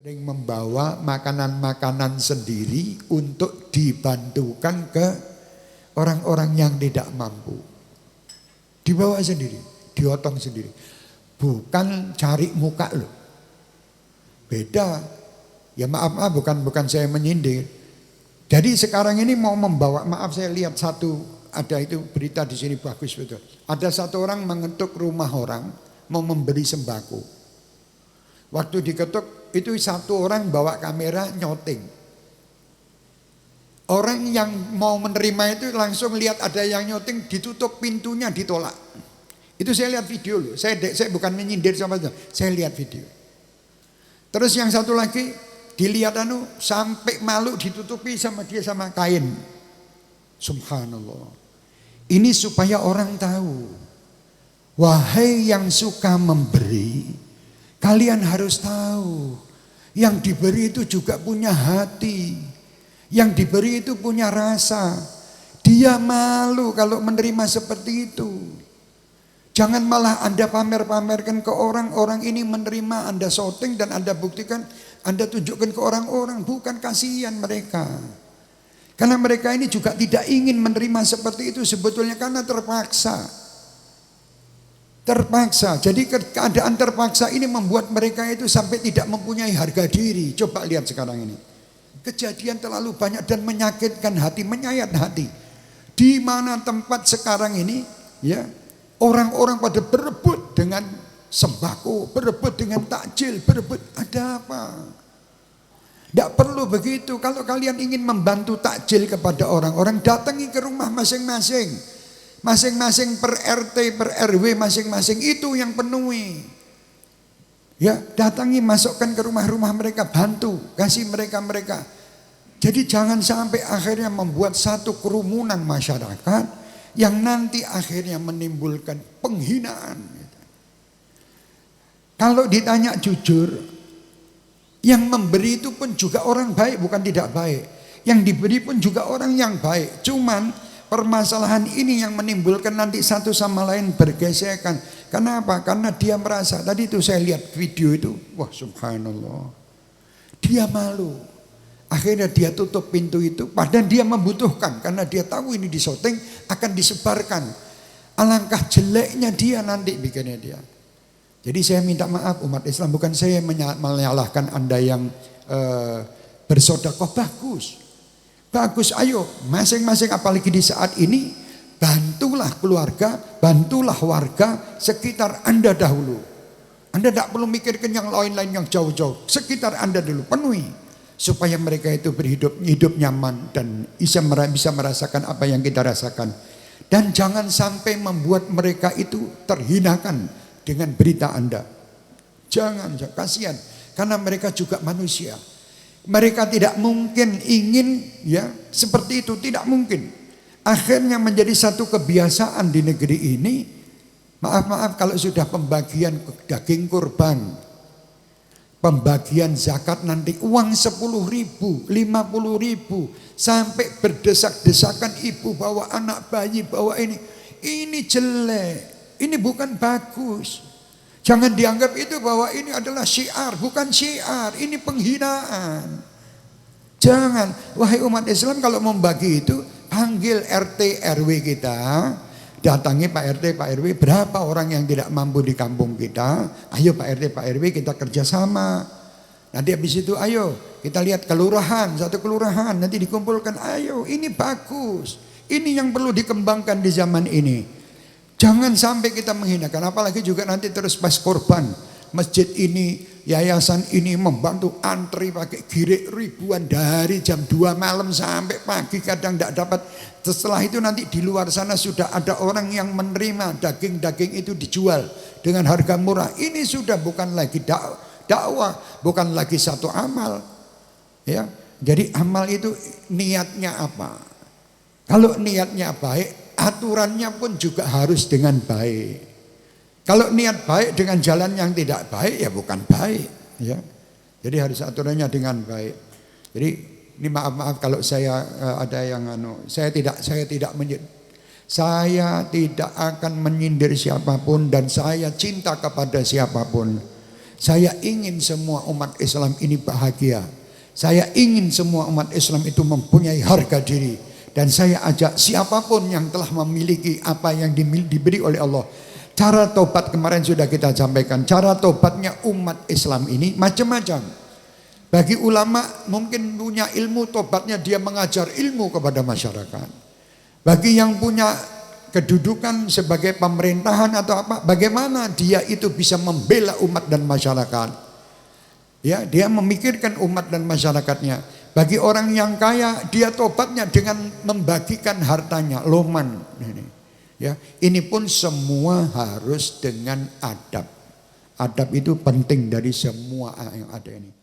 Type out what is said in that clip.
sering membawa makanan-makanan sendiri untuk dibantukan ke orang-orang yang tidak mampu. Dibawa sendiri, diotong sendiri. Bukan cari muka loh. Beda. Ya maaf bukan saya menyindir. Jadi sekarang ini mau membawa, maaf saya lihat satu, ada itu berita di sini bagus betul. Ada satu orang mengetuk rumah orang mau memberi sembako. Waktu diketuk itu satu orang bawa kamera nyoting. Orang yang mau menerima itu langsung lihat ada yang nyoting, ditutup pintunya, ditolak. Itu saya lihat video loh. Saya bukan menyindir sama itu. Saya lihat video. Terus yang satu lagi dilihat sampai malu ditutupi sama dia sama kain. Subhanallah. Ini supaya orang tahu. Wahai yang suka memberi, kalian harus tahu. Yang diberi itu juga punya hati. Yang diberi itu punya rasa. Dia malu kalau menerima seperti itu. Jangan malah Anda pamer-pamerkan ke orang ini menerima, Anda shooting dan Anda buktikan, Anda tunjukkan ke orang-orang. Bukan, kasihan mereka. Karena mereka ini juga tidak ingin menerima seperti itu sebetulnya karena terpaksa. Terpaksa. Jadi keadaan terpaksa ini membuat mereka itu sampai tidak mempunyai harga diri. Coba lihat sekarang ini. Kejadian terlalu banyak dan menyakitkan hati, menyayat hati. Di mana tempat sekarang ini, ya, orang-orang pada berebut dengan sembako, berebut dengan takjil, berebut. Ada apa? Tidak perlu begitu. Kalau kalian ingin membantu takjil kepada orang-orang, datangi ke rumah masing-masing. Masing-masing per RT, per RW masing-masing itu yang penuhi. Ya, datangi, masukkan ke rumah-rumah mereka, bantu, kasih mereka. Jadi jangan sampai akhirnya membuat satu kerumunan masyarakat yang nanti akhirnya menimbulkan penghinaan. Kalau ditanya jujur, yang memberi itu pun juga orang baik, bukan tidak baik. Yang diberi pun juga orang yang baik. Cuman permasalahan ini yang menimbulkan nanti satu sama lain bergesekan. Kenapa? Karena dia merasa, tadi itu saya lihat video itu, wah subhanallah. Dia malu. Akhirnya dia tutup pintu itu, padahal dia membutuhkan. Karena dia tahu ini di syuting akan disebarkan. Alangkah jeleknya dia nanti bikinnya dia. Jadi saya minta maaf umat Islam, bukan saya menyalahkan Anda yang bersedekah. Bagus, ayo masing-masing apalagi di saat ini, bantulah keluarga, bantulah warga sekitar Anda dahulu. Anda tidak perlu mikirkan yang lain-lain yang jauh-jauh. Sekitar Anda dulu, penuhi. Supaya mereka itu hidup nyaman dan bisa merasakan apa yang kita rasakan. Dan jangan sampai membuat mereka itu terhinakan dengan berita Anda. Jangan, kasihan. Karena mereka juga manusia. Mereka tidak mungkin ingin ya seperti itu, tidak mungkin. Akhirnya menjadi satu kebiasaan di negeri ini. Maaf kalau sudah pembagian daging kurban, pembagian zakat nanti uang 10.000, 50.000 sampai berdesak-desakan ibu bawa anak bayi, bawa ini jelek, ini bukan bagus. Jangan dianggap itu bahwa ini adalah syiar, bukan syiar, ini penghinaan. Jangan, wahai umat Islam, kalau membagi itu panggil RT RW kita. Datangi Pak RT, Pak RW, berapa orang yang tidak mampu di kampung kita. Ayo Pak RT, Pak RW kita kerjasama. Nanti habis itu ayo kita lihat kelurahan, satu kelurahan nanti dikumpulkan. Ayo ini bagus, ini yang perlu dikembangkan di zaman ini. Jangan sampai kita menghinakan. Apalagi juga nanti terus pas korban, masjid ini, yayasan ini membantu antri pakai girik ribuan dari jam 2 malam sampai pagi, kadang tidak dapat. Setelah itu nanti di luar sana sudah ada orang yang menerima daging-daging itu dijual dengan harga murah. Ini sudah bukan lagi dakwah, bukan lagi satu amal. Ya, jadi amal itu niatnya apa? Kalau niatnya baik, aturannya pun juga harus dengan baik. Kalau niat baik dengan jalan yang tidak baik, ya bukan baik. Ya, jadi harus aturannya dengan baik. Jadi ini maaf kalau saya ada yang saya tidak akan menyindir siapapun dan saya cinta kepada siapapun. Saya ingin semua umat Islam ini bahagia. Saya ingin semua umat Islam itu mempunyai harga diri. Dan saya ajak siapapun yang telah memiliki apa yang diberi oleh Allah. Cara tobat kemarin sudah kita sampaikan. Cara tobatnya umat Islam ini macam-macam. Bagi ulama mungkin punya ilmu, tobatnya dia mengajar ilmu kepada masyarakat. Bagi yang punya kedudukan sebagai pemerintahan atau apa, bagaimana dia itu bisa membela umat dan masyarakat. Ya, dia memikirkan umat dan masyarakatnya. Bagi orang yang kaya, dia tobatnya dengan membagikan hartanya, loman. Ya, ini pun semua harus dengan adab. Adab itu penting dari semua yang ada ini.